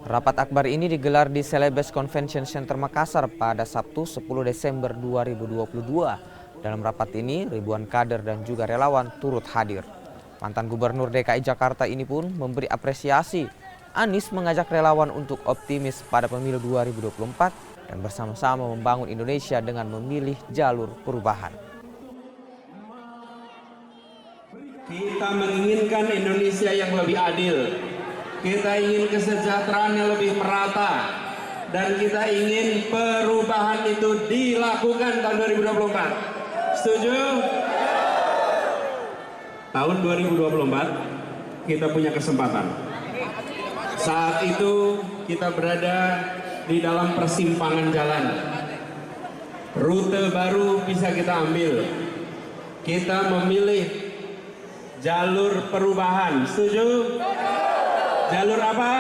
Rapat akbar ini digelar di Celebes Convention Center Makassar pada Sabtu 10 Desember 2022. Dalam rapat ini, ribuan kader dan juga relawan turut hadir. Mantan Gubernur DKI Jakarta ini pun memberi apresiasi. Anies mengajak relawan untuk optimis pada pemilu 2024 dan bersama-sama membangun Indonesia dengan memilih jalur perubahan. Kita menginginkan Indonesia yang lebih adil. Kita ingin kesejahteraan yang lebih merata. Dan kita ingin perubahan itu dilakukan tahun 2024. Setuju? Tahun 2024 kita punya kesempatan. Saat itu kita berada di dalam persimpangan jalan. Rute baru bisa kita ambil. Kita memilih jalur perubahan. Setuju? Jalur apa?